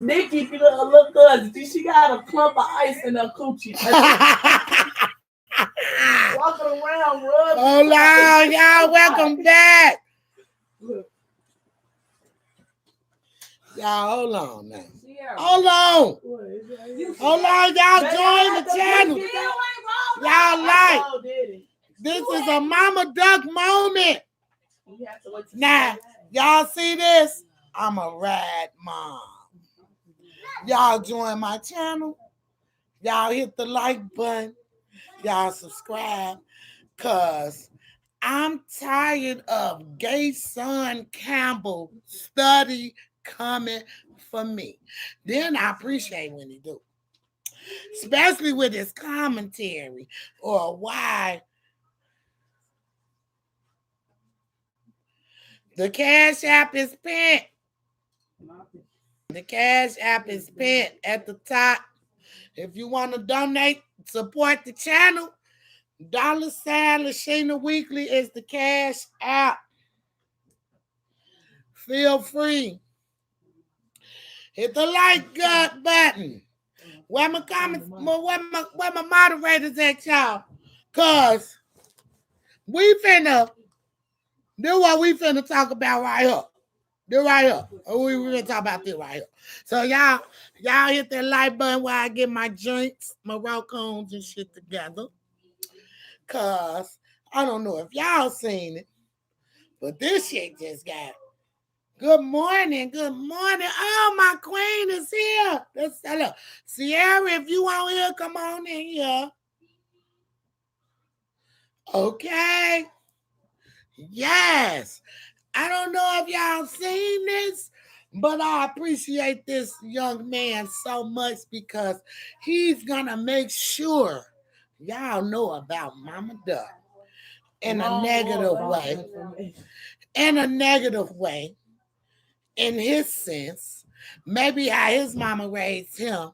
Nikki, you know, her little cousin, she got a clump of ice in her coochie. Walking around, rubbing. Hold on, y'all. Welcome back. Y'all, hold on now. Hold on. Hold on, y'all. Join the channel. Y'all like. This is a Mama Duck moment. Now, y'all see this? I'm a rad mom. Y'all join my channel. Y'all hit the like button. Y'all subscribe. Cause I'm tired of Hassan Campbell study coming for me. Then I appreciate when he do. Especially with his commentary or why the Cash App is pinned. The Cash App is pinned at the top. If you want to donate, support the channel, $$ Lashina Weekly is the Cash App. Feel free. Hit the like button. Where my comments, where my moderators at, y'all? Cause we finna do what we finna talk about right here. Do right here. We finna talk about this right here. So y'all hit that like button while I get my drinks, my raw cones and shit together. Cause I don't know if y'all seen it, but this shit just got. Good morning. Oh, my queen is here. Hello. Sierra, if you want here, come on in here. Okay. Yes. I don't know if y'all seen this, but I appreciate this young man so much because he's gonna make sure y'all know about Mama Duck in a negative way. In a negative way. In his sense, maybe how his mama raised him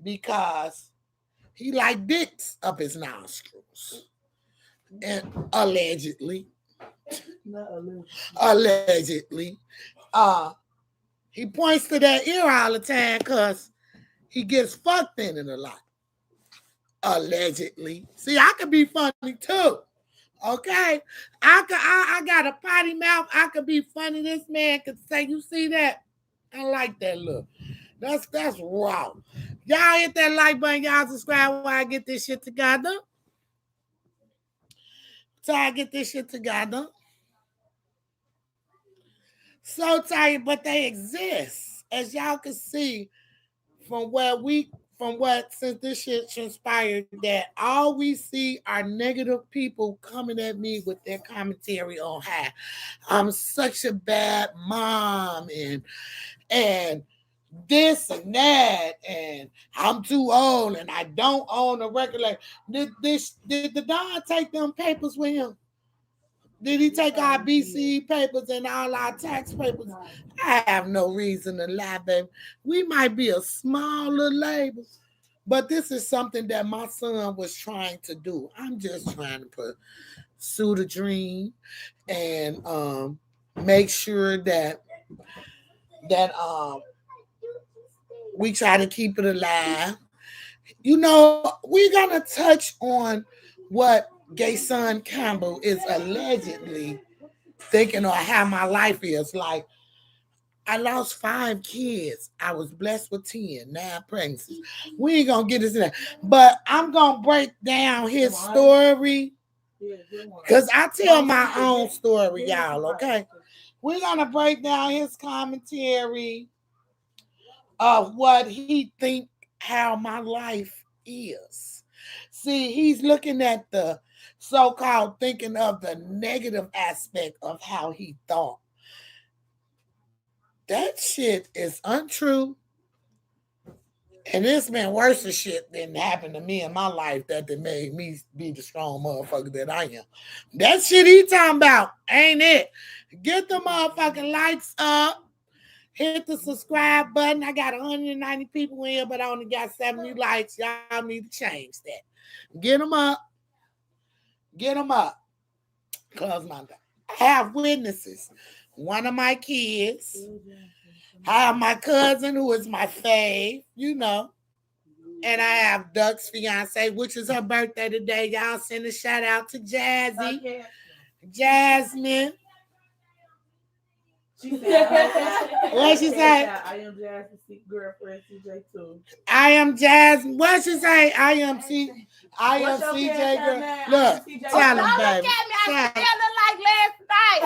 because he liked dicks up his nostrils. And allegedly, he points to that ear all the time because he gets fucked in it a lot. Allegedly. See, I could be funny too. Okay? I got a potty mouth. I could be funny. This man could say, you see that? I like that look. That's raw. Y'all hit that like button. Y'all subscribe while I get this shit together. So tired, but they exist. As y'all can see from what since this shit transpired, that all we see are negative people coming at me with their commentary on how I'm such a bad mom and this and that, and I'm too old and I don't own a record label. Did the Don take them papers with him? Did he take our BCE papers and all our tax papers? I have no reason to lie, baby. We might be a small little label, but this is something that my son was trying to do. I'm just trying to pursue the dream and make sure that we try to keep it alive. You know, we're gonna touch on what Hassan Campbell is allegedly thinking or how my life is. Like, I lost 5 kids. I was blessed with 10, 9 pregnancies. We ain't gonna get into that. But I'm gonna break down his story. Because I tell my own story, y'all, okay? We're gonna break down his commentary of what he think how my life is. See, he's looking at the so-called thinking of the negative aspect of how he thought. That shit is untrue. And it's been worse of shit than happened to me in my life that made me be the strong motherfucker that I am. That shit he talking about, ain't it? Get the motherfucking likes up. Hit the subscribe button. I got 190 people in here, but I only got 70 likes. Y'all need to change that. Get them up. Close my door. I have witnesses. One of my kids I have my cousin who is my fave, you know. And I have Duck's fiance, which is her birthday today. Y'all send a shout out to Jazzy. Jasmine. She said, what she say? I am Jasmine's girlfriend, CJ too. I am Jasmine. What she say? I am CJ girl. Look, tell them, baby. Look at me. I still look like last night.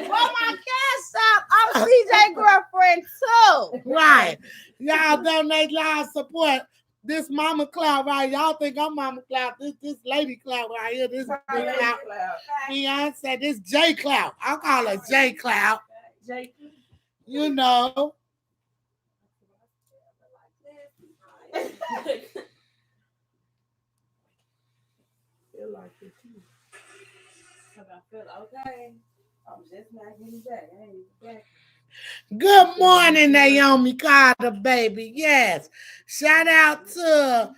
Well, my cash up. I'm CJ girlfriend too. Right. Y'all donate live support. This Mama Cloud, right? Y'all think I'm Mama Cloud. This Lady Cloud right here. This Big Cloud. Beyonce, this J Cloud. I call her J Cloud. You know. Feel like it too. I feel okay. I'm just not getting back. I ain't back. Good morning, Naomi Carter, baby. Yes. Shout out to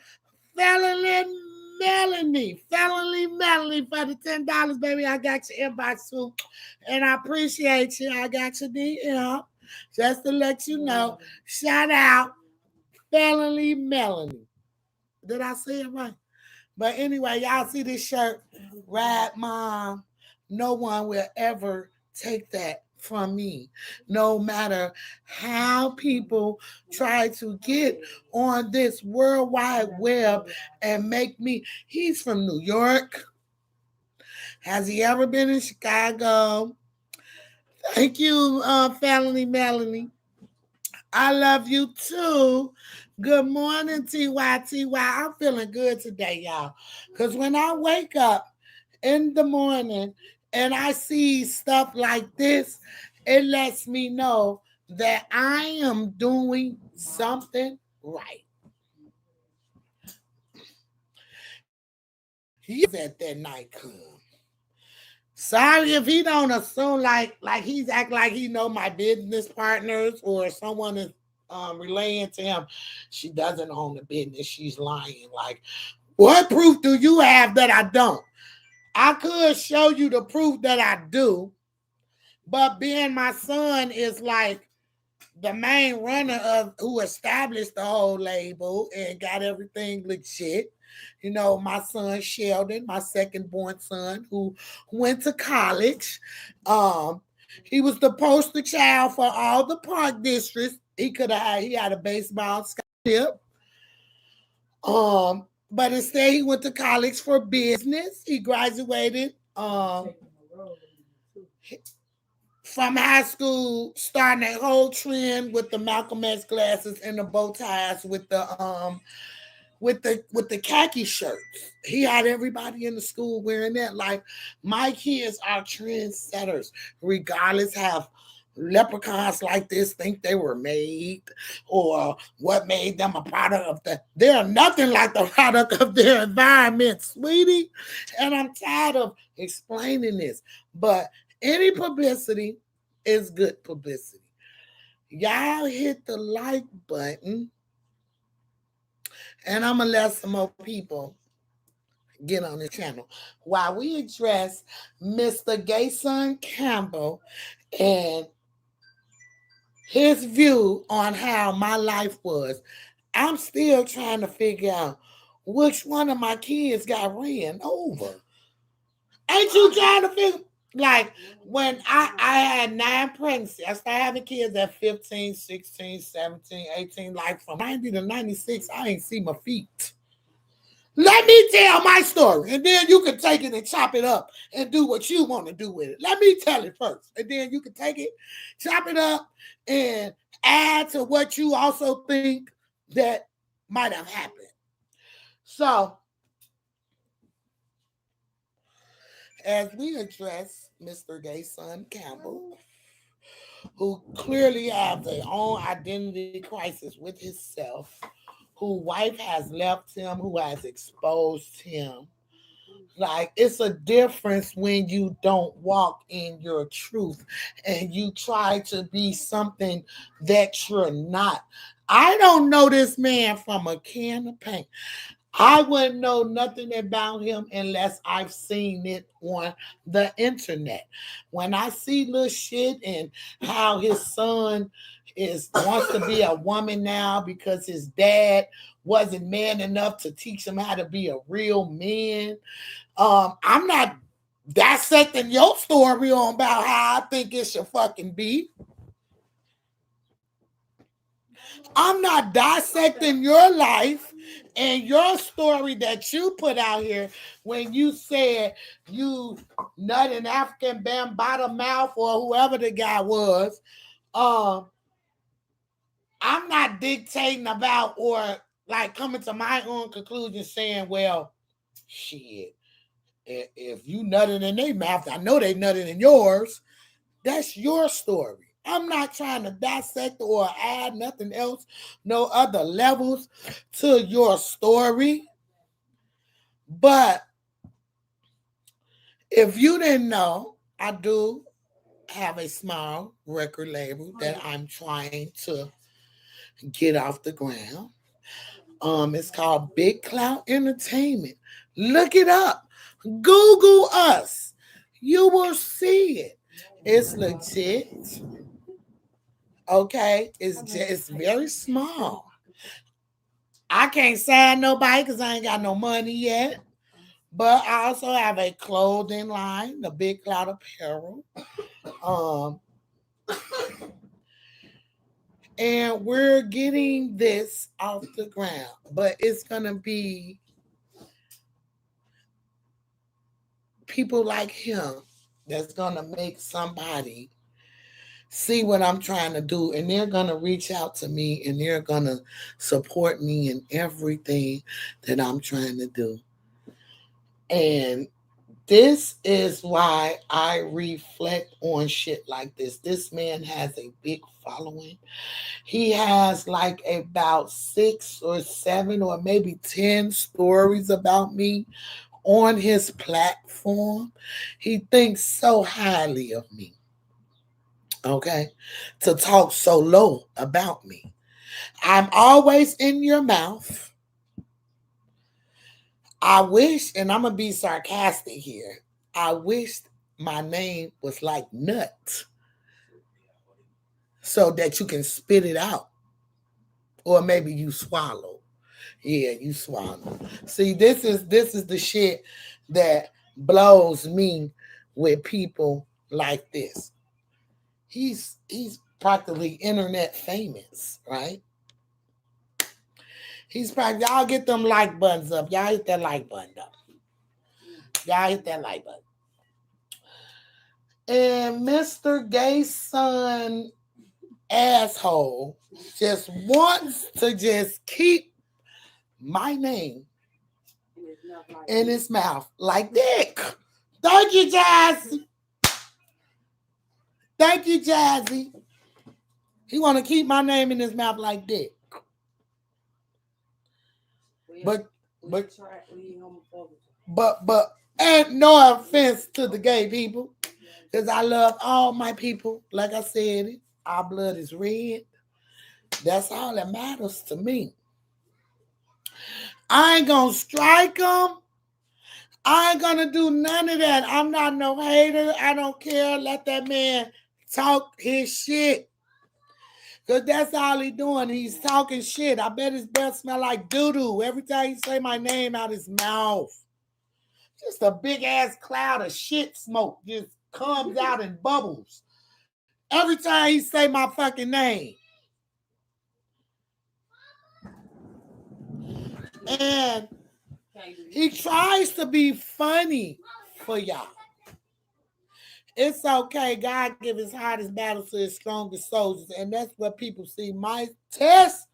Felony Melanie for the $10, baby. I got your inbox too. And I appreciate you. I got your DM. Just to let you know. Shout out Felony Melanie. Did I say it right? But anyway, y'all see this shirt? Rad Mom. No one will ever take that from me, no matter how people try to get on this World Wide Web and make me. He's from New York. Has he ever been in Chicago? Thank you, Felony Melanie. I love you too. Good morning, TY. I'm feeling good today, y'all. Because when I wake up in the morning and I see stuff like this, it lets me know that I am doing something right. He's at that nightclub. Sorry if he don't assume like he's act like he know my business partners or someone is relaying to him. She doesn't own the business. She's lying. Like, what proof do you have that I don't? I could show you the proof that I do, but being my son is like the main runner of who established the whole label and got everything legit. You know, my son Sheldon, my second born son, who went to college. He was the poster child for all the park districts. He had a baseball scholarship. But instead he went to college for business. He graduated from high school, starting a whole trend with the Malcolm X glasses and the bow ties with the khaki shirts. He had everybody in the school wearing that. Like, my kids are trendsetters, regardless have leprechauns like this think they were made or what made them a product of that. They're nothing like the product of their environment, sweetie. And I'm tired of explaining this, but any publicity is good publicity. Y'all hit the like button, and I'm going to let some more people get on the channel while we address Mr. Hassan Campbell and his view on how my life was. I'm still trying to figure out which one of my kids got ran over. Ain't you trying to figure? Like, when I had 9 pregnancies, I started having kids at 15, 16, 17, 18. Like, from 90 to 96, I ain't see my feet. Let me tell my story, and then you can take it and chop it up and do what you want to do with it. Let me tell it first, and then you can take it, chop it up, and add to what you also think that might have happened. So, as we address Mr. Hassan Campbell, who clearly have their own identity crisis with himself, who wife has left him, who has exposed him. Like, it's a difference when you don't walk in your truth and you try to be something that you're not. I don't know this man from a can of paint. I wouldn't know nothing about him unless I've seen it on the internet. When I see little shit and how his son is wants to be a woman now because his dad wasn't man enough to teach him how to be a real man. I'm not dissecting your story on about how I think it should fucking be. I'm not dissecting your life and your story that you put out here when you said you nut an African bambata mouth or whoever the guy was. I'm not dictating about or like coming to my own conclusion saying, well, shit, if you nutted in their mouth, I know they nutted in yours. That's your story. I'm not trying to dissect or add nothing else, no other levels to your story. But if you didn't know, I do have a small record label that I'm trying to get off the ground. It's called Big Clout Entertainment. Look it up. Google us. You will see it. It's legit. Okay, it's very small. I can't sign nobody because I ain't got no money yet. But I also have a clothing line, the Big Cloud Apparel. And we're getting this off the ground. But it's gonna be people like him that's gonna make somebody see what I'm trying to do, and they're gonna reach out to me and they're gonna support me in everything that I'm trying to do. And this is why I reflect on shit like this. This man has a big following. He has like about 6 or 7 or maybe 10 stories about me on his platform. He thinks so highly of me. Okay, to talk so low about me. I'm always in your mouth. I wish, and I'm going to be sarcastic here, I wish my name was like nut so that you can spit it out. Or maybe you swallow. Yeah, you swallow. See, this is the shit that blows me with people like this. He's practically internet famous, right? He's probably, y'all get them like buttons up. Y'all hit that like button up. Y'all hit that like button. And Mr. Gay Son asshole just wants to just keep my name in his mouth like dick. Thank you, Jazzy. Thank you, Jazzy. He want to keep my name in his mouth like dick. But, and no offense to the gay people, because I love all my people. Like I said, our blood is red. That's all that matters to me. I ain't gonna strike them. I ain't gonna do none of that. I'm not no hater. I don't care. Let that man talk his shit. Because that's all he doing. He's talking shit. I bet his breath smell like doo-doo every time he say my name out his mouth. Just a big-ass cloud of shit smoke just comes out and bubbles every time he say my fucking name. And he tries to be funny for y'all. It's okay. God give his hardest battles to his strongest soldiers. And that's what people see. My test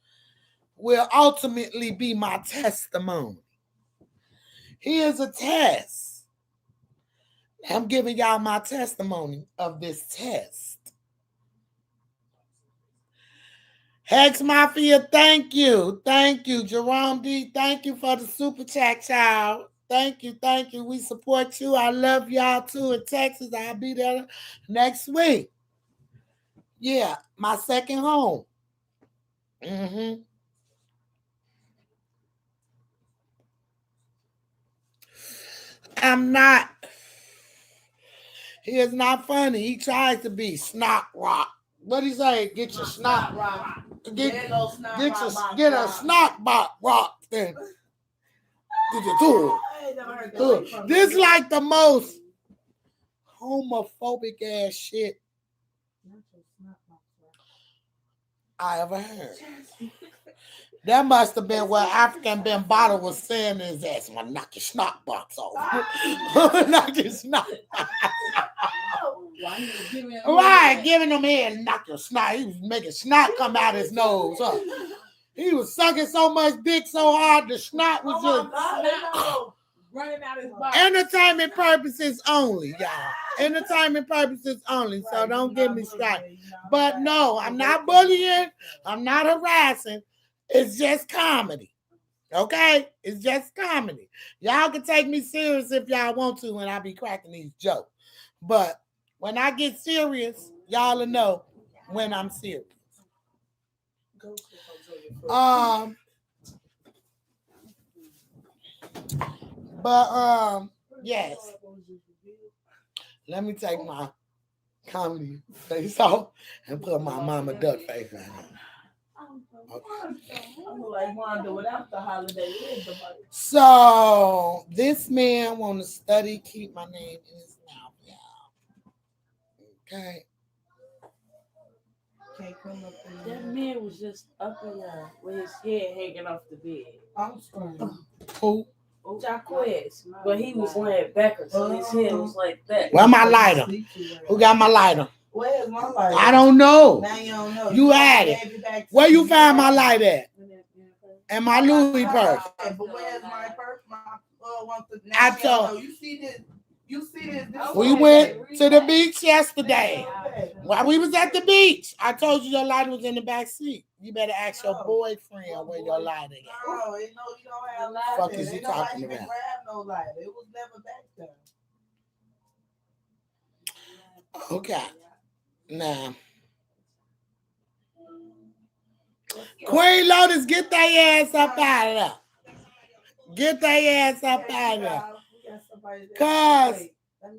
will ultimately be my testimony. He is a test. I'm giving y'all my testimony of this test. Hex Mafia, thank you. Thank you. Jerome D, thank you for the super chat, child. Thank you. Thank you. We support you. I love y'all too in Texas. I'll be there next week. Yeah, my second home. am not. He is not funny. He tries to be snot rock. What do you say? Get your snot rock. Get a snot box rock. Then this like the most homophobic ass shit I ever heard. That must have been what African Bambaataa was saying in his ass. I'm gonna knock your snot box off. Knock your snot box. Right, giving him head and knock your snot. He was making snot come out his nose. Huh? He was sucking so much dick so hard the snot was just running out his body. Entertainment purposes only, y'all. Entertainment purposes only. So don't get me started. But no, I'm not bullying. I'm not harassing. It's just comedy. Okay? It's just comedy. Y'all can take me serious if y'all want to when I be cracking these jokes. But when I get serious, y'all will know when I'm serious. Yes. Let me take my comedy face off and put my mama duck face on. Okay. I'm like Wanda without the holiday. So this man want to study, keep my name in his mouth, y'all. Okay. Can't come up that man was just up in there with his head hanging off the bed. I'm sorry. Who? Jacquez, but he was laying backwards, so his head was like that. Where my lighter? Who got my lighter? Where's my lighter? I don't know. Now you don't know. You had it. Where you found my light at? And my Louis purse. But where's my purse? I told you see this. You see this. We went to the beach yesterday. While we was at the beach, I told you your lighter was in the back seat. You better ask your boyfriend where your lighter is. No, you don't have lighter. Fuck is you talking about? Grab no lighter. It was never back there. Okay. Now, Queen Lotus, get their ass up out of there. Get their ass up out of there. Cause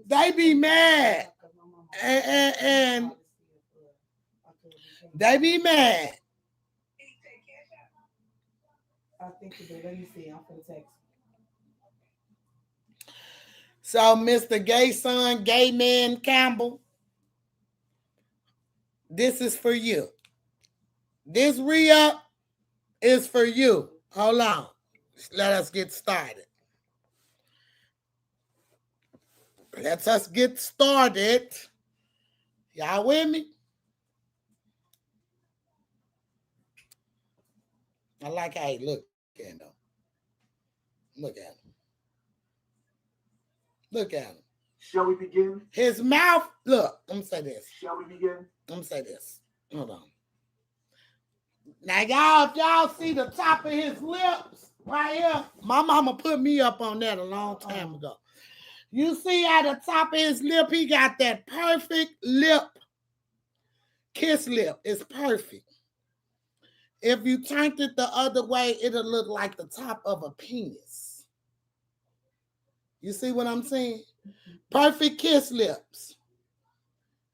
they be mad. And they be mad. I think you do. Let me see. I'm gonna text. So, Mr. Gay Son, Gay Man Campbell, this is for you. This re-up is for you. Hold on. Let us get started. Let us get started. Y'all with me? I like how he look at him. Look at him. Look at him. Shall we begin? His mouth, look, I'm going to say this. Shall we begin? I'm going to say this. Hold on. Now, y'all, if y'all see the top of his lips right here, my mama put me up on that a long time ago. You see at the top of his lip, he got that perfect lip. Kiss lip. It's perfect. If you turned it the other way, it'll look like the top of a penis. You see what I'm saying? Perfect kiss lips.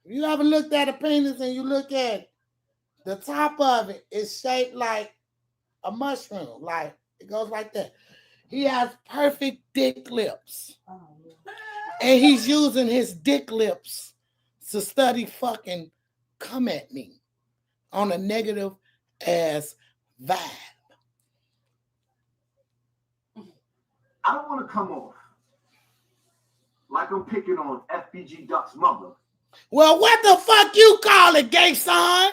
If you ever looked at a penis and you look at the top of it, it's shaped like a mushroom. Like, it goes like that. He has perfect dick lips. And he's using his dick lips to study fucking come at me on a negative ass vibe. I don't want to come off like I'm picking on FBG Duck's mother. Well, what the fuck you call it, Gay Son?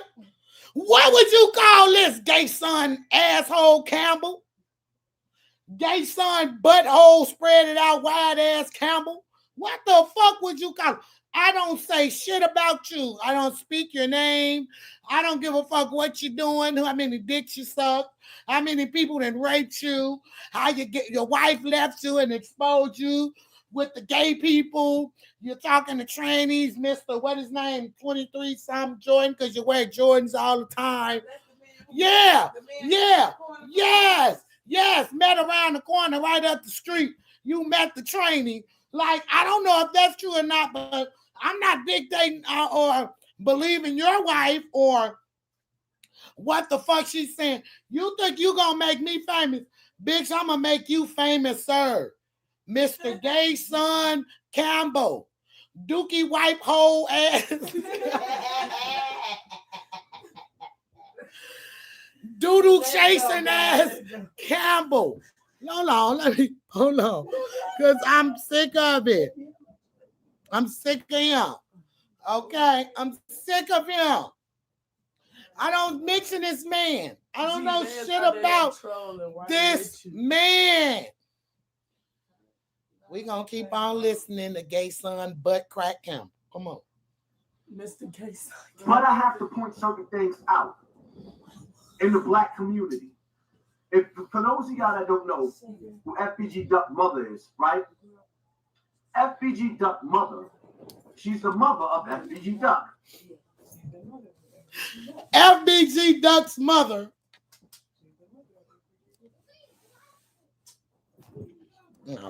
What would you call this, Gay Son asshole Campbell? Gay Son butthole spread it out wide ass Campbell? What the fuck would you call it? I don't say shit about you. I don't speak your name. I don't give a fuck what you're doing, how many dicks you suck, how many people that raped you, how you get your wife left you and exposed you with the gay people. You're talking to trannies, Mr. What his name, 23 something Jordan, because you wear Jordans all the time. Yeah, yes, met around the corner right up the street. You met the trainee Like, I don't know if that's true or not, but I'm not dictating or believing your wife or what the fuck she's saying. You think you gonna make me famous? Bitch, I'm gonna make you famous, sir. Mr. Gay Son Campbell. Dookie wipe hole ass. Doodle chasing ass Campbell. Hold on. Because I'm sick of it. I'm sick of him. Okay? I'm sick of him. I don't mention this man. I don't know shit about this man. We gonna keep on listening to Gay Son Butt Crack Campbell. Come on. Mr. Gay Son. But I have to point certain things out in the black community. If for those of y'all that don't know who FBG Duck mother is, right? FBG Duck mother, she's the mother of FBG Duck. FBG Duck's mother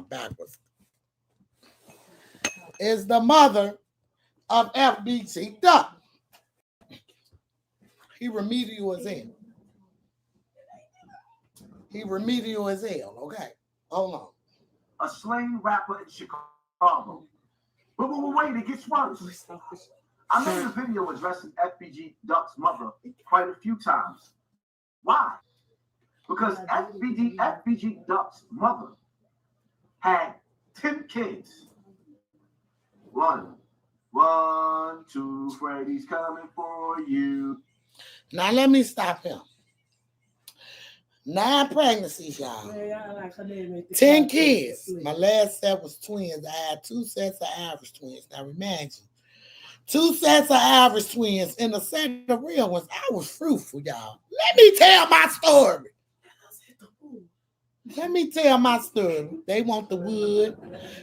backwards is the mother of FBG Duck. He remedial as hell. Okay, hold on. A slain rapper in Chicago. But wait, it gets worse. I made a video addressing FBG Duck's mother quite a few times. Why? Because FBG Duck's mother had 10 kids. One, two, Freddy's coming for you. Now let me stop him. 9 pregnancies, y'all. 10 kids. My last set was twins. I had 2 sets of average twins. Now imagine. 2 sets of average twins and a set of real ones. I was fruitful, y'all. Let me tell my story. They want the wood.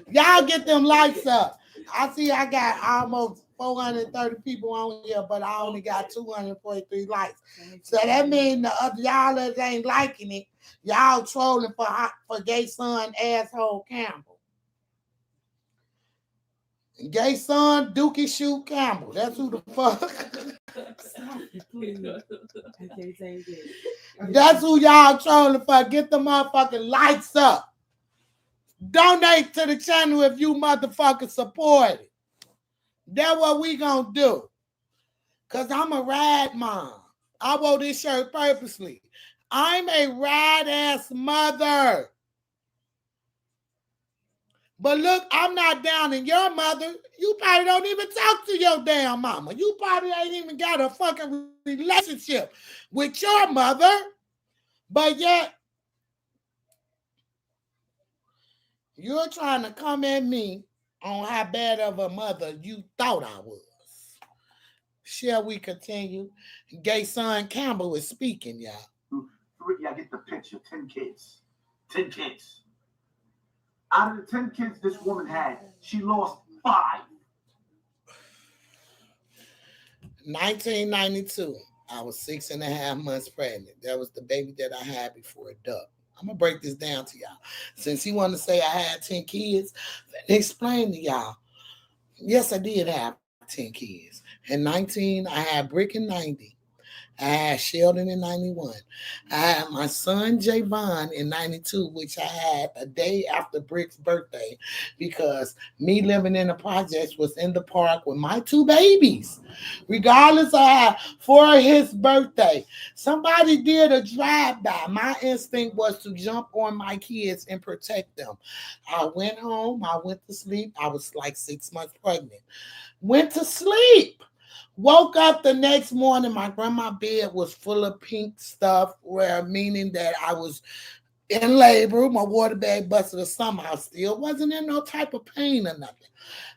Y'all get them lights up. I see I got almost 430 people on here, but I only got 243 likes. So that means the other y'all that ain't liking it, y'all trolling for Gay Son asshole Campbell. Gay Son Dookie Shoe Campbell. That's who the fuck. That's who y'all trolling for. Get the motherfucking lights up. Donate to the channel if you motherfuckers support it. That's what we gonna do. Cause I'm a rad mom. I wore this shirt purposely. I'm a rad ass mother. But look, I'm not down in your mother. You probably don't even talk to your damn mama. You probably ain't even got a fucking relationship with your mother. But yet, you're trying to come at me on how bad of a mother you thought I was. Shall we continue? Gay Son Campbell is speaking, y'all. Y'all get the picture. 10 kids. 10 kids. Out of the 10 kids this woman had, she lost 5. 1992, I was 6.5 months pregnant. That was the baby that I had before Duck. I'm going to break this down to y'all. Since he wanted to say I had 10 kids, let me explain to y'all. Yes, I did have 10 kids. In 19, I had Brick in 90. I had Sheldon in 91. I had my son Javon in 92, which I had a day after Brick's birthday because me living in the projects was in the park with my 2 babies. Regardless of for his birthday, somebody did a drive-by. My instinct was to jump on my kids and protect them. I went home. I went to sleep. I was like 6 months pregnant. Went to sleep. Woke up the next morning, my grandma's bed was full of pink stuff, meaning that I was in labor. My water bag busted or somehow still wasn't in no type of pain or nothing.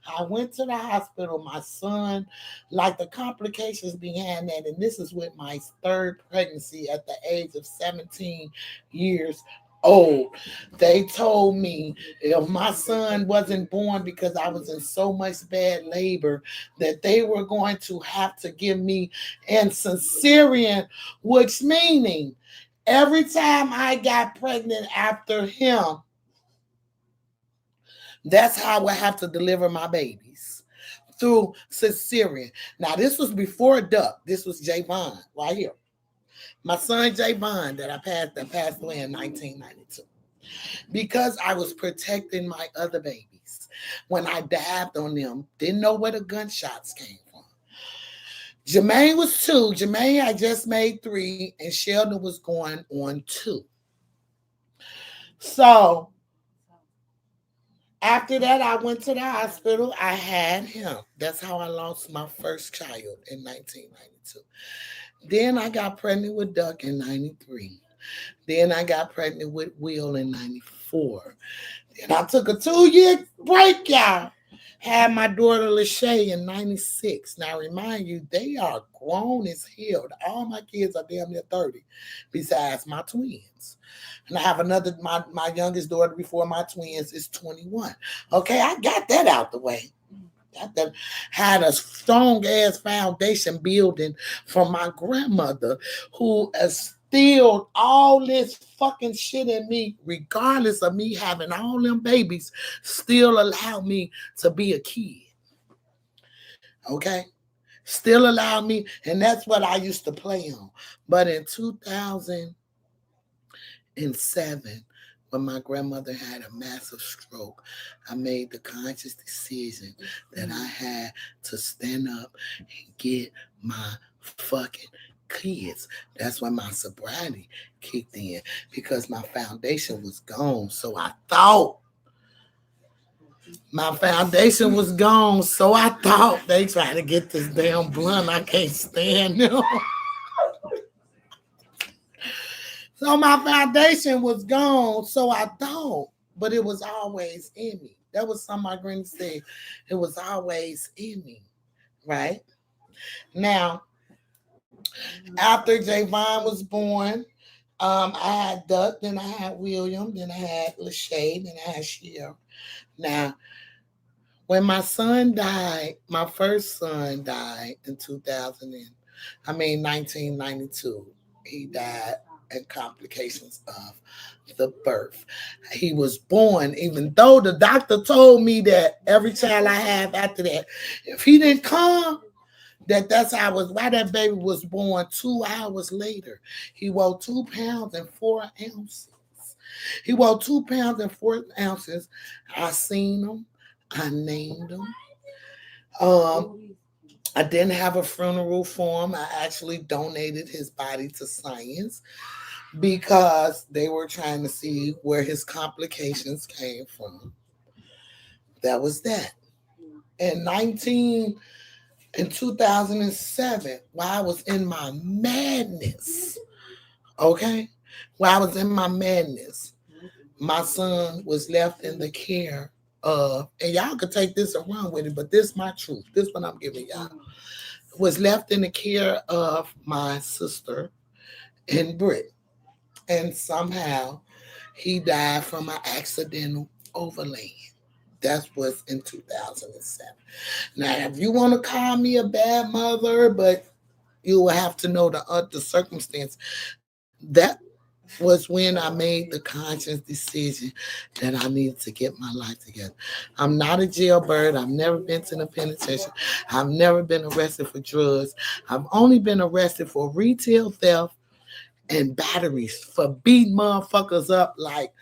I went to the hospital. My son, like the complications behind that, and this is with my 3rd pregnancy at the age of 17 years old. They told me if my son wasn't born because I was in so much bad labor that they were going to have to give me an cesarean, which meaning every time I got pregnant after him, That's how I would have to deliver my babies, through cesarean. Now, this was before Duck. This was Javon right here. My son Javon that passed away in 1992. Because I was protecting my other babies. When I dabbed on them, didn't know where the gunshots came from. Jermaine was 2. Jermaine had just made 3, and Sheldon was going on 2. So after that, I went to the hospital. I had him. That's how I lost my first child in 1992. Then I got pregnant with Duck in 93. Then I got pregnant with Will in 94. Then I took a 2-year break, y'all. Had my daughter Lachey in 96. Now, remind you, they are grown as hell. All my kids are damn near 30, besides my twins. And I have another, my youngest daughter before my twins is 21. Okay, I got that out the way. That had a strong ass foundation building from my grandmother, who instilled all this fucking shit in me, regardless of me having all them babies, still allowed me to be a kid. Okay? Still allowed me, and that's what I used to play on. But in 2007, when my grandmother had a massive stroke, I made the conscious decision that I had to stand up and get my fucking kids. That's when my sobriety kicked in, because my foundation was gone. So I thought. My foundation was gone, so I thought. They tried to get this damn blunt. I can't stand them. So my foundation was gone, so I thought, but it was always in me. That was something my granny said. It was always in me, right? Now, after Javon was born, I had Duck, then I had William, then I had Lachey, then I had Sheryl. Now, when my son died, my first son died in 1992. He died and complications of the birth. He was born, even though the doctor told me that every child I have after that, if he didn't come, that's how why that baby was born 2 hours later. He weighed 2 pounds and 4 ounces. He weighed 2 pounds and 4 ounces. I seen him. I named him. I didn't have a funeral for him. I actually donated his body to science, because they were trying to see where his complications came from. That was that. In 2007, while I was in my madness, okay? While I was in my madness, my son was left in the care of, and y'all could take this and run with it, but this is my truth. This is what I'm giving y'all. Was left in the care of my sister and Britt. And somehow he died from an accidental overlaying. That was in 2007. Now, if you want to call me a bad mother, but you will have to know the circumstance. That was when I made the conscious decision that I needed to get my life together. I'm not a jailbird. I've never been to the penitentiary. I've never been arrested for drugs. I've only been arrested for retail theft and batteries, for beating motherfuckers up like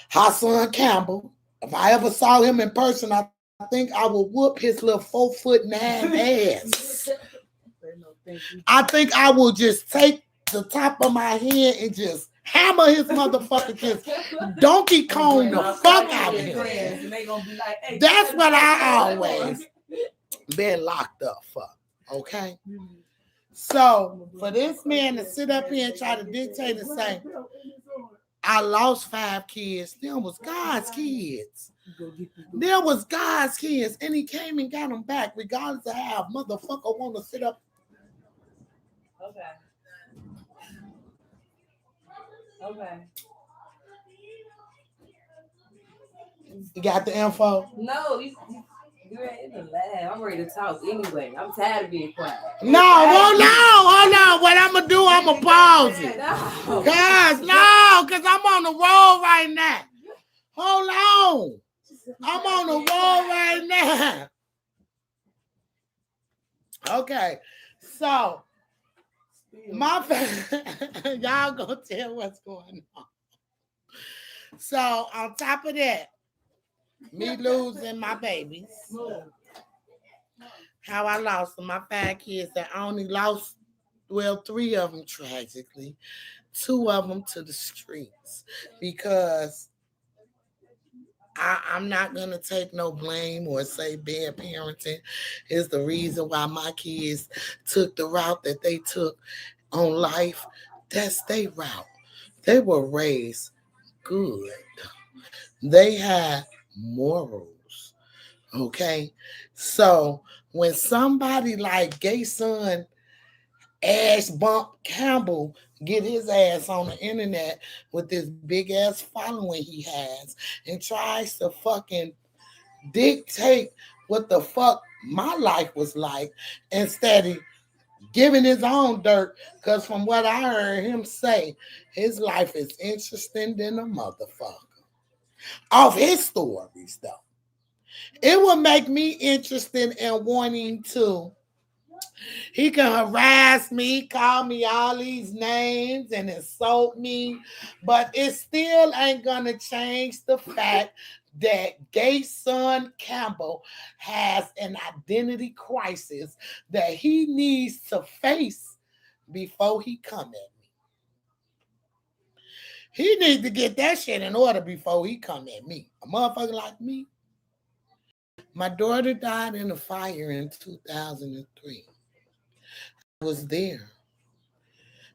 Hassan Campbell. If I ever saw him in person, I think I would whoop his little 4'9" ass. I think I will just take the top of my head and just hammer his motherfucker, just Donkey Kong the fuck out of him. That's what I always been locked up for. Okay? So, for this man to sit up here and try to dictate and say, I lost 5 kids, them was God's kids. There was God's kids, and he came and got them back, regardless of how a motherfucker want to sit up. Okay. Okay. You got the info? No, you're in the lab. I'm ready to talk anyway. I'm tired of being quiet. No, hold on. What I'm going to do, I'm going to pause it. Because I'm on the road right now. Hold on. I'm on the road right now. Okay, so my y'all gonna tell what's going on. So on top of that, me losing my babies, how I lost them, my 5 kids that I only lost, well, 3 of them tragically, 2 of them to the streets because I'm not going to take no blame or say bad parenting is the reason why my kids took the route that they took on life. That's their route. They were raised good. They had morals. Okay? So when somebody like gay son Ash Bump Campbell get his ass on the internet with this big ass following he has and tries to fucking dictate what the fuck my life was like instead of giving his own dirt, because from what I heard him say, his life is interesting than a motherfucker. Off his stories, though. It would make me interested in wanting to. He can harass me, call me all these names and insult me, but it still ain't gonna change the fact that gay son Campbell has an identity crisis that he needs to face before he come at me. He needs to get that shit in order before he come at me. A motherfucker like me. My daughter died in a fire in 2003. I was there.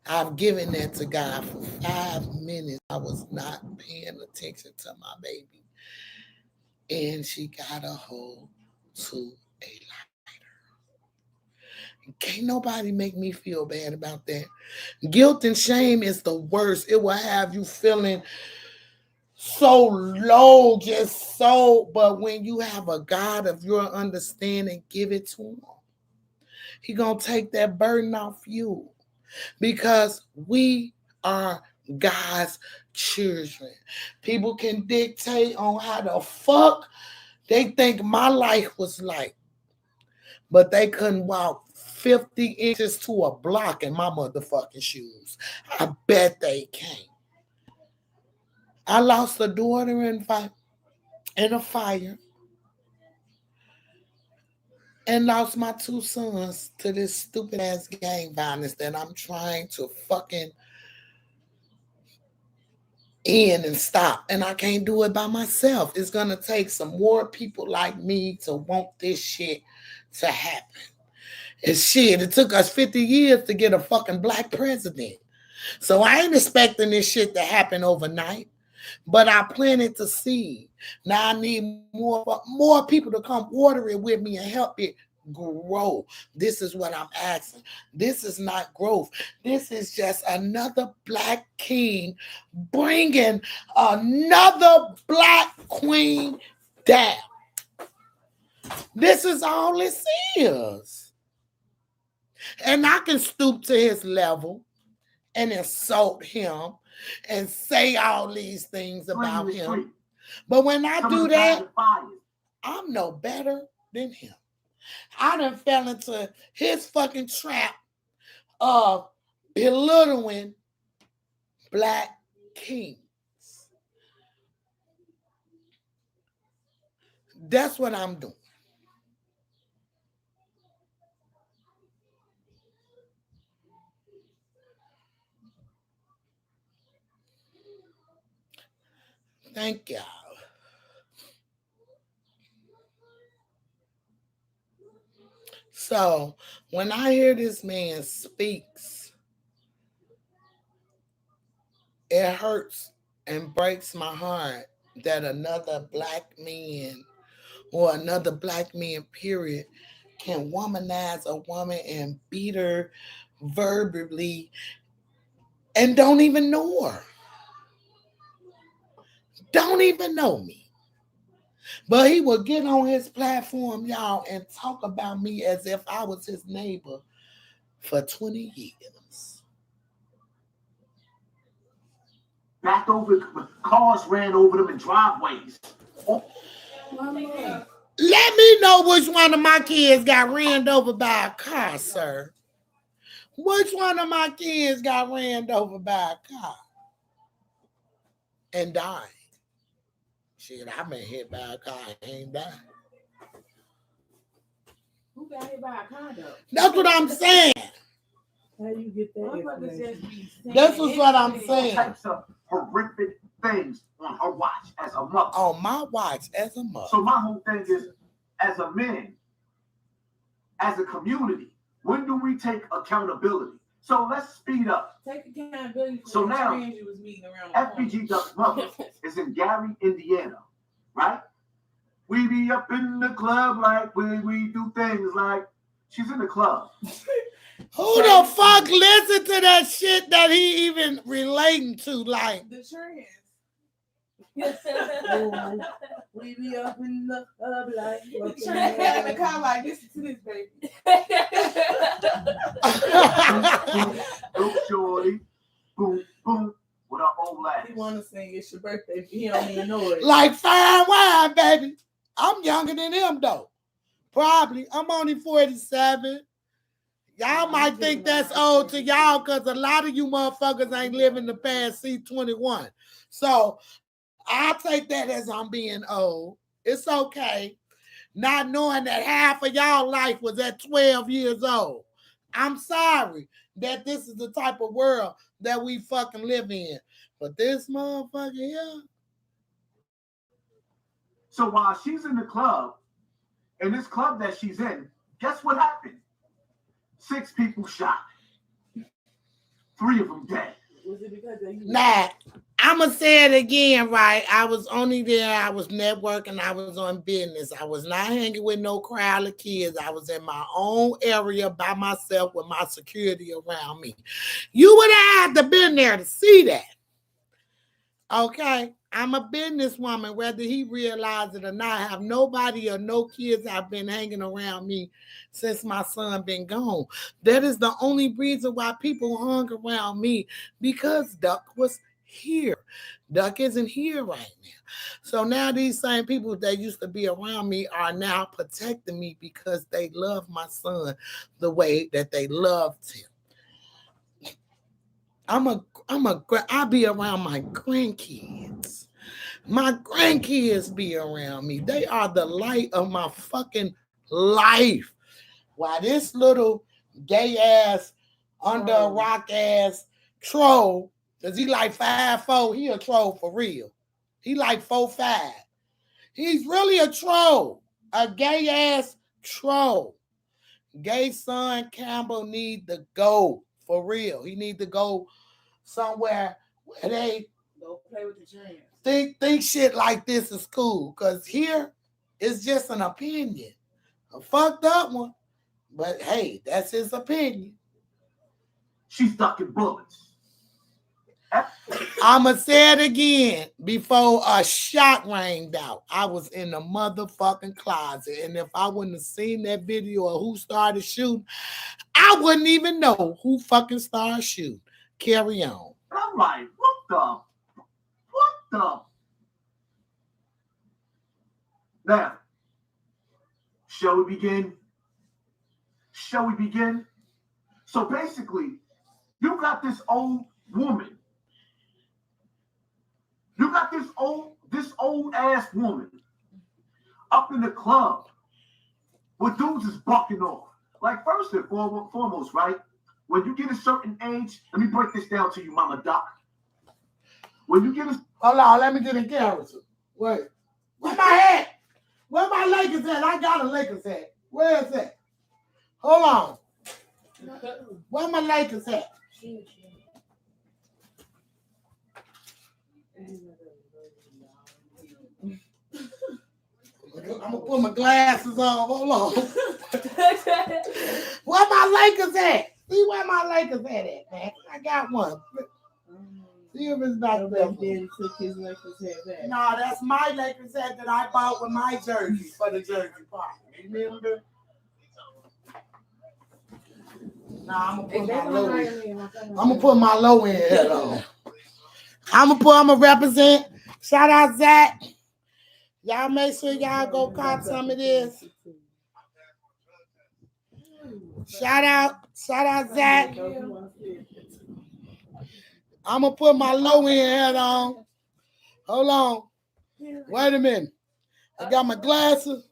I've given that to God for 5 minutes. I was not paying attention to my baby. And she got a hold to a lighter. Can't nobody make me feel bad about that. Guilt and shame is the worst. It will have you feeling so low, just so. But when you have a God of your understanding, give it to him. He gonna take that burden off you. Because we are God's children. People can dictate on how the fuck they think my life was like, but they couldn't walk 50 inches to a block in my motherfucking shoes. I bet they can't. I lost a daughter in a fire and lost my 2 sons to this stupid ass gang violence that I'm trying to fucking end and stop. And I can't do it by myself. It's going to take some more people like me to want this shit to happen. And shit, it took us 50 years to get a fucking black president. So I ain't expecting this shit to happen overnight. But I planted the seed. Now I need more people to come water it with me and help it grow. This is what I'm asking. This is not growth. This is just another black king bringing another black queen down. This is all it is. And I can stoop to his level and insult him and say all these things about him. But when I do that, I'm no better than him. I done fell into his fucking trap of belittling black kings. That's what I'm doing. Thank y'all. So when I hear this man speaks, it hurts and breaks my heart that another black man or another black man, period, can womanize a woman and beat her verbally and don't even know her. Don't even know me. But he will get on his platform, y'all, and talk about me as if I was his neighbor for 20 years. Back over, cars ran over them in driveways. Let me know which one of my kids got ran over by a car, sir. Which one of my kids got ran over by a car and died? Shit, I've been hit by a car and ain't died. Who got hit by a car though? That's what I'm saying. How you get that information? This is what I'm saying. Types of horrific things on her watch as a mother. On my watch as a mother. So my whole thing is, as a man, as a community, when do we take accountability? So let's speed up. Take accountability for So the now, trans you was meeting around the FBG Duck's mother is in Gary, Indiana, right? We be up in the club like we do things like she's in the club. Who the fuck listen to that shit that he even relating to? Like the trans. We be up in the club like the trans having a car like listen to this baby. Boom, shorty, boom, boom, with our old lads. He want to sing it's your birthday, but he don't even know it. Like fine wine, baby. I'm younger than him though. Probably. I'm only 47. Y'all might think that's old to y'all because a lot of you motherfuckers ain't living the past C21. So I'll take that as I'm being old. It's okay. Not knowing that half of y'all life was at 12 years old. I'm sorry that this is the type of world that we fucking live in. But this motherfucker here. So while she's in the club, in this club that she's in, guess what happened? 6 people shot. 3 of them dead. Was it because of you? Nah, I'ma say it again, right? I was only there, I was networking, I was on business. I was not hanging with no crowd of kids. I was in my own area by myself with my security around me. You would have had to been there to see that. Okay? I'm a businesswoman, whether he realized it or not. I have nobody or no kids have been hanging around me since my son been gone. That is the only reason why people hung around me, because Duck was here. Duck isn't here right now. So now these same people that used to be around me are now protecting me because they love my son the way that they loved him. I'll be around my grandkids. My grandkids be around me. They are the light of my fucking life. While this little gay ass, under a rock ass troll, because he like 5'4", he a troll for real. He like 4'5". He's really a troll. A gay ass troll. Gay Hassan Campbell need to go for real. He need to go somewhere where they go play with the trans. Think shit like this is cool, because here it's just an opinion. A fucked up one. But hey, that's his opinion. She's ducking bullets. I'ma say it again before a shot rang out. I was in the motherfucking closet. And if I wouldn't have seen that video of who started shooting, I wouldn't even know who fucking started shooting. Carry on. I'm like, what the? Now, shall we begin? So basically, you got this old woman. You got this old ass woman up in the club where dudes is bucking off. Like, first and foremost, right? When you get a certain age, let me break this down to you, Mama Doc. When you get a... Hold on, let me get in character. Wait. Where's my hat? Where my Lakers at? I got a Lakers hat. Where is that? Hold on. Where my Lakers at? I'm gonna put my glasses on. Hold on. Where my Lakers at? See where my Lakers at, man? I got one. See if it's not there. Daddy took his Lakers hat back. No, that's my Lakers hat that I bought with my jersey for the jersey party. Remember? Nah, I'm gonna put my low end hat on. I'm gonna represent. Shout out Zach. Y'all make sure y'all go cop some of this. Shout out Zach. I'm gonna put my low end hat on. Hold on. Wait a minute. I got my glasses.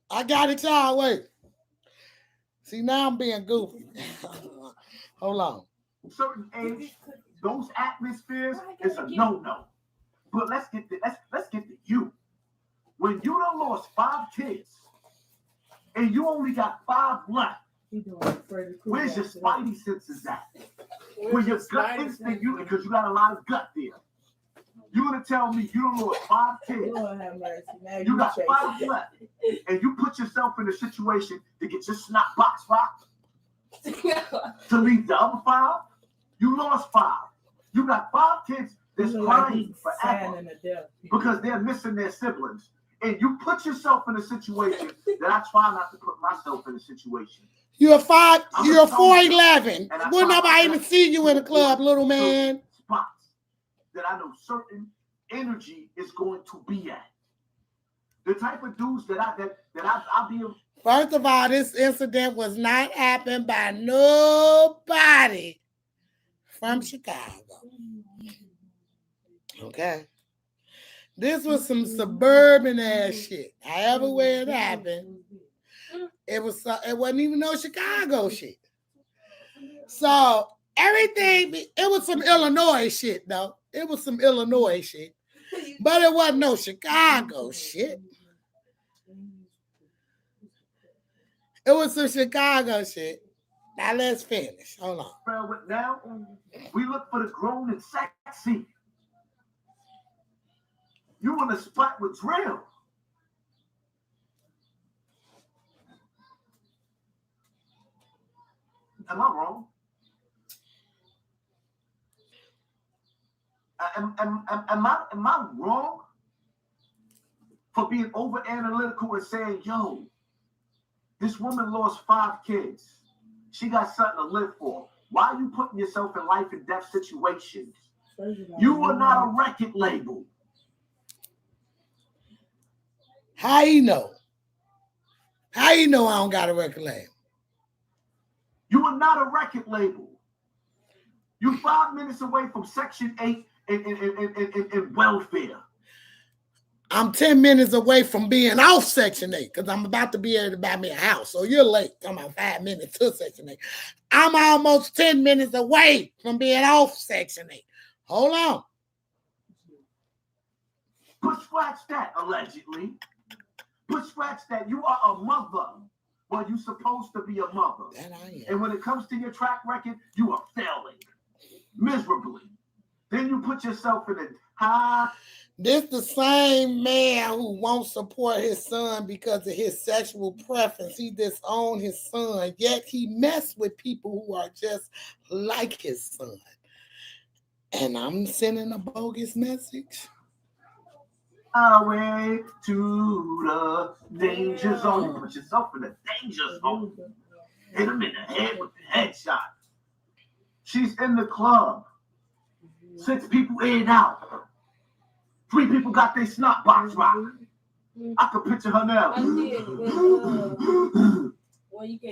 I got it, y'all. Wait. See, now I'm being goofy. Hold on. Certain age, those atmospheres is a no-no. But let's get to you. When you done lost 5 kids and you only got 5 left, where's your spidey senses at? Where your gut instinct, because you got a lot of gut there. You gonna tell me you done lost 5 kids? You got 5 left, and you put yourself in a situation to get your snot box rocked to leave the other 5? You lost 5. You got 5 kids that's crying forever because they're missing their siblings. And you put yourself in a situation that I try not to put myself in a situation. You're 4'11". Wouldn't nobody even see you in the club, little man? Spots that I know certain energy is going to be at. The type of dudes that I'll be. First of all, this incident was not happened by nobody from Chicago. Okay. This was some suburban ass shit. However way it happened, it wasn't even no Chicago shit. So everything, it was some Illinois shit though. It was some Illinois shit. But it wasn't no Chicago shit. It was some Chicago shit. Now let's finish. Hold on. Now we look for the grown and sexy. You in a spot with drill. Am I wrong? Am I wrong for being over analytical and saying, yo, this woman lost 5 kids. She got something to live for. Why are you putting yourself in life and death situations? You are not a record label. How you know? How you know I don't got a record label? You are not a record label. You're 5 minutes away from Section 8 and welfare. I'm 10 minutes away from being off Section 8 because I'm about to be able to buy me a house. So you're late. Come on, 5 minutes to Section 8. I'm almost 10 minutes away from being off Section 8. Hold on. But scratch that, allegedly. But scratch that. You are a mother. Well, you're supposed to be a mother. And when it comes to your track record, you are failing miserably. Then you put yourself in a high. This the same man who won't support his son because of his sexual preference. He disowned his son, yet he messed with people who are just like his son. And I'm sending a bogus message. Away to the danger zone. You put yourself in the danger zone. Hit him in the head with the headshot. She's in the club. 6 people in and out. 3 people got their snot box rocked. I could picture her now.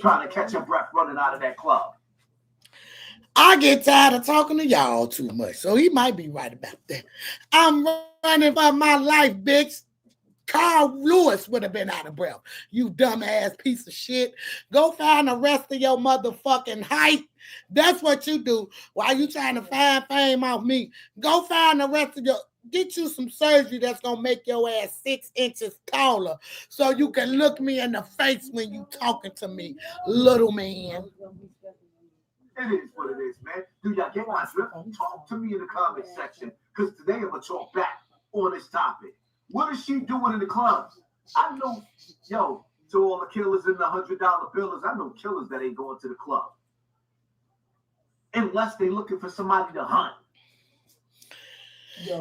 Trying to catch her breath running out of that club. I get tired of talking to y'all too much, so he might be right about that. I'm running for my life, bitch. Carl Lewis would have been out of breath. You dumbass piece of shit. Go find the rest of your motherfucking height. That's what you do while you trying to find fame off me. Go find the rest of your... Get you some surgery that's going to make your ass 6 inches taller so you can look me in the face when you talking to me, little man. It is what it is, man. Do y'all get my drift? Talk to me in the comment section because today I'm going to talk back on this topic. What is she doing in the clubs? I know, yo, to all the killers in the $100 billers, I know killers that ain't going to the club. Unless they looking for somebody to hunt.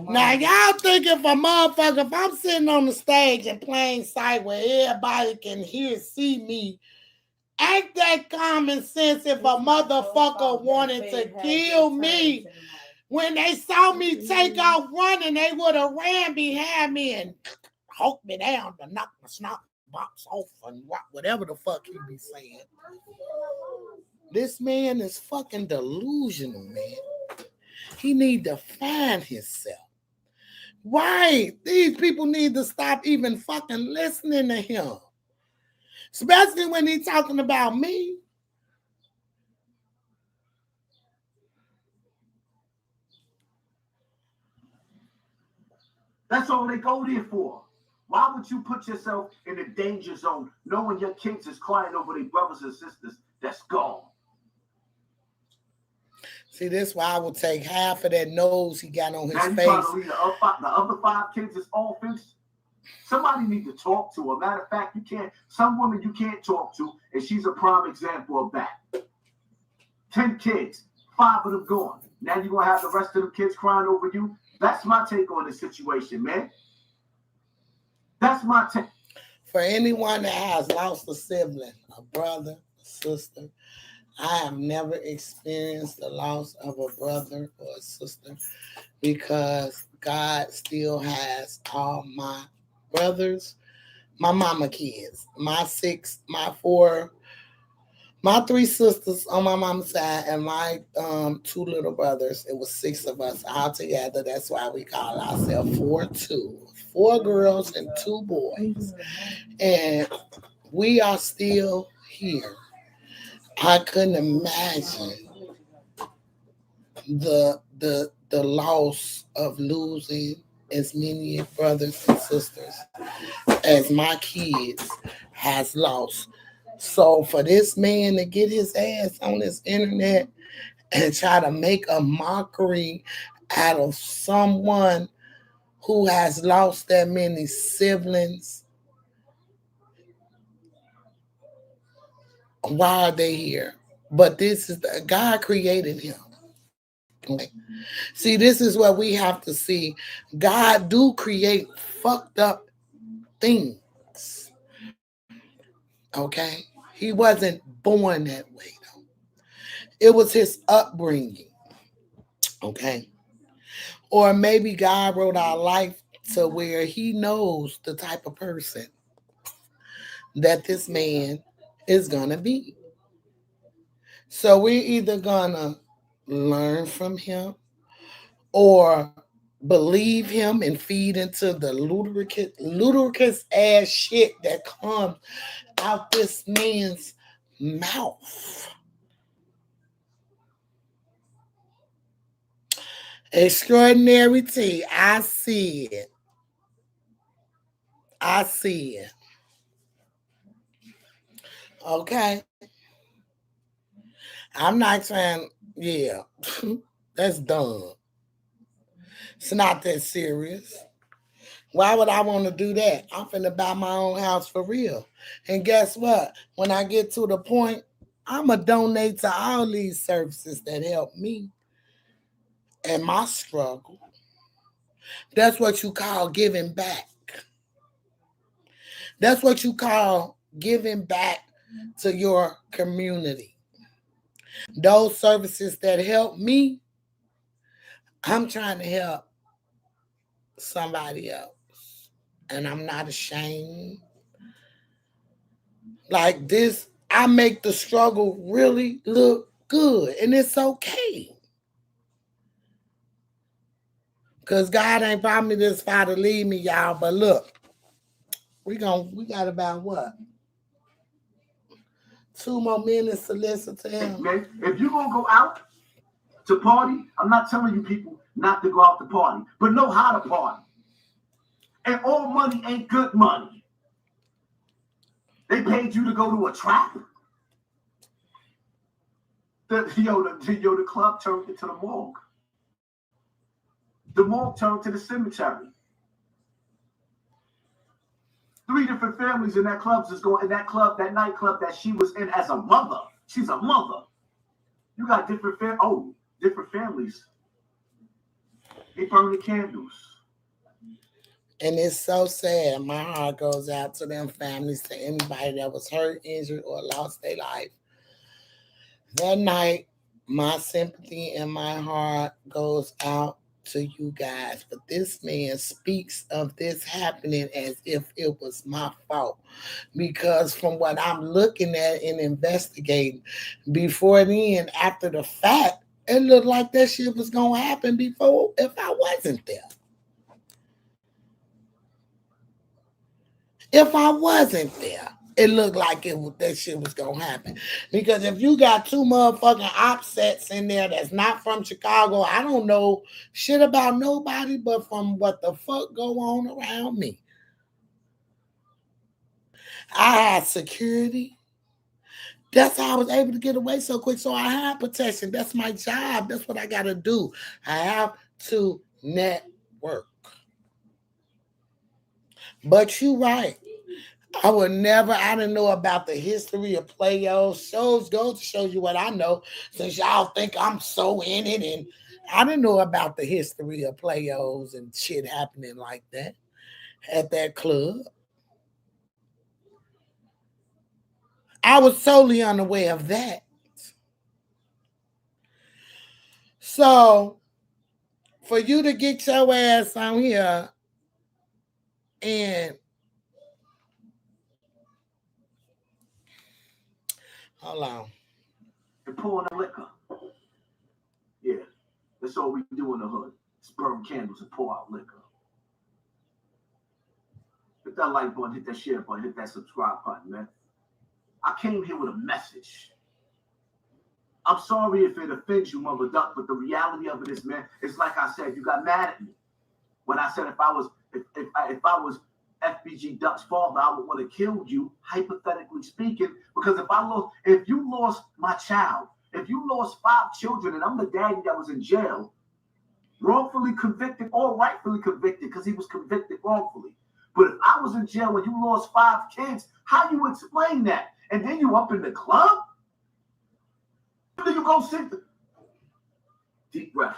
Now, y'all think if I'm sitting on the stage in plain sight where everybody can see me, ain't that common sense if a motherfucker wanted to kill me? When they saw me take off running, they would have ran behind me and hulk me down to knock my snot box off and whatever the fuck he be saying. This man is fucking delusional, man. He need to find himself. Why? These people need to stop even fucking listening to him. Especially when he's talking about me. That's all they go there for. Why would you put yourself in the danger zone knowing your kids is crying over their brothers and sisters that's gone? See, this why I will take half of that nose he got on his now face. Trying to leave the other 5 kids is orphans. Somebody need to talk to her. Matter of fact, you can't. Some women you can't talk to, and she's a prime example of that. 10 kids, 5 of them gone. Now you're gonna have the rest of the kids crying over you. That's my take on the situation, man. That's my take. For anyone that has lost a sibling, a brother, a sister, I have never experienced the loss of a brother or a sister because God still has all my brothers, my mama kids, my 3 sisters on my mama's side, and my 2 little brothers. It was 6 of us all together. That's why we call ourselves 4-2. 4 girls and 2 boys. And we are still here. I couldn't imagine the loss of losing as many brothers and sisters as my kids has lost. So for this man to get his ass on this internet and try to make a mockery out of someone who has lost that many siblings, why are they here? But this is God created him. Okay. See, this is what we have to see. God do create fucked up things. Okay? He wasn't born that way, though. It was his upbringing. Okay? Or maybe God wrote our life to where he knows the type of person that this man is going to be. So we're either going to learn from him or believe him and feed into the ludicrous ass shit that comes out this man's mouth. Extraordinary tea. I see it. I see it. Okay. I'm not trying, yeah. That's dumb. It's not that serious. Why would I want to do that? I'm finna buy my own house for real. And guess what? When I get to the point, I'm going to donate to all these services that help me and my struggle. That's what you call giving back. That's what you call giving back to your community. Those services that help me, I'm trying to help somebody else. And I'm not ashamed. Like this, I make the struggle really look good. And it's okay. Because God ain't brought me this far to leave me, y'all. But look, we got about what? 2 more minutes to listen to him. Man, if you're going to go out to party, I'm not telling you people not to go out to party, but know how to party. And all money ain't good money. They paid you to go to a trap. The club turned into the morgue. The morgue turned to the cemetery. 3 different families in that club that nightclub that she was in as a mother. She's a mother. You got different families. They burn the candles. And it's so sad. My heart goes out to them families, to anybody that was hurt, injured, or lost their life. That night, my sympathy and my heart goes out to you guys, but this man speaks of this happening as if it was my fault. Because from what I'm looking at and investigating, before then, after the fact, it looked like that shit was gonna happen before if I wasn't there. If I wasn't there, it looked like that shit was gonna happen. Because if you got two motherfucking opsets in there that's not from Chicago, I don't know shit about nobody but from what the fuck go on around me. I had security. That's how I was able to get away so quick. So I have protection. That's my job. That's what I gotta do. I have to network. But you right. I didn't know about the history of Play-Doh. Shows go to show you what I know, since y'all think I'm so in it. And I didn't know about the history of Play-Dohs and shit happening like that at that club. I was totally unaware of that. So, for you to get your ass on here and hold on. And pouring the liquor. Yeah, that's all we do in the hood. It's burn candles and pour out liquor. Hit that like button, hit that share button, hit that subscribe button, man. I came here with a message. I'm sorry if it offends you, Mother Duck, but the reality of it is, man, it's like I said, you got mad at me when I said if I was FBG Duck's father, I would want to kill you, hypothetically speaking, because if you lost my child, if you lost 5 children, and I'm the daddy that was in jail, wrongfully convicted or rightfully convicted, because he was convicted wrongfully. But if I was in jail when you lost 5 kids, how you explain that? And then you up in the club? When do you go sit? Deep breath.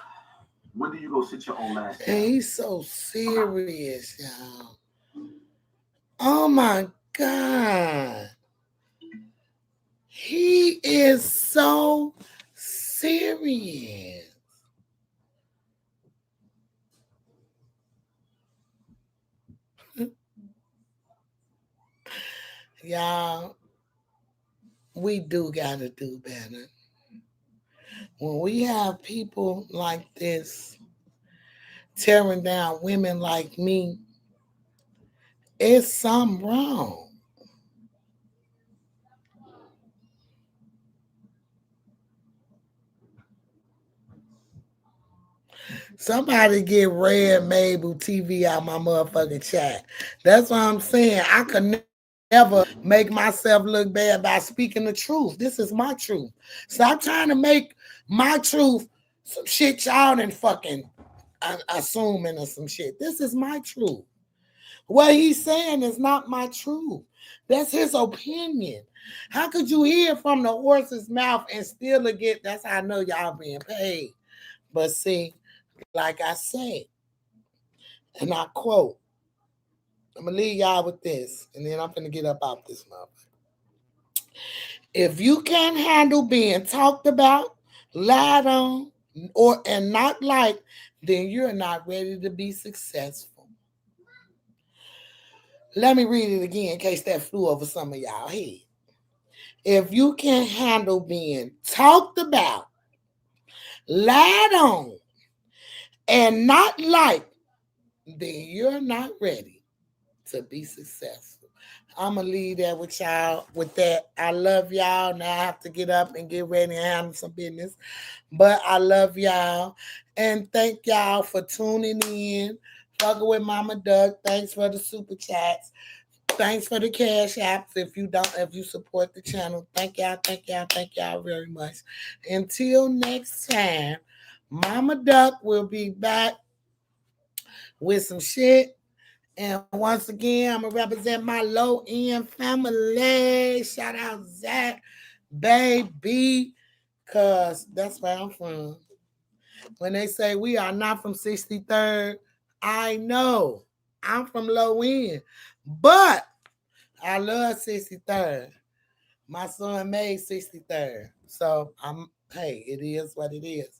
When do you go sit your own ass down? Hey, he's so serious, y'all. Oh my God. He is so serious. Y'all, we do gotta do better. When we have people like this tearing down women like me, it's something wrong. Somebody get Red Mabel TV out my motherfucking chat. That's what I'm saying. I could never make myself look bad by speaking the truth. This is my truth. Stop trying to make my truth some shit y'all done fucking assuming or some shit. This is my truth. What he's saying is not my truth. That's his opinion. How could you hear from the horse's mouth and still get? That's how I know y'all being paid. But see, like I say, and I quote, I'm going to leave y'all with this, and then I'm going to get up out this motherfucker. If you can't handle being talked about, lied on, and not liked, then you're not ready to be successful. Let me read it again in case that flew over some of y'all head. If you can't handle being talked about, lied on, and not liked, then you're not ready to be successful. I'm going to leave that with y'all. With that, I love y'all. Now I have to get up and get ready and handle some business. But I love y'all. And thank y'all for tuning in. Fucking with Mama Duck. Thanks for the super chats. Thanks for the cash apps. If you support the channel, thank y'all very much. Until next time, Mama Duck will be back with some shit. And once again, I'm going to represent my low-end family. Shout out Zach, baby, because that's where I'm from. When they say we are not from 63rd, I know. I'm from low-end. But I love 63rd. My son made 63rd. So, it is what it is.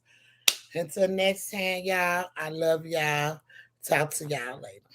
Until next time, y'all, I love y'all. Talk to y'all later.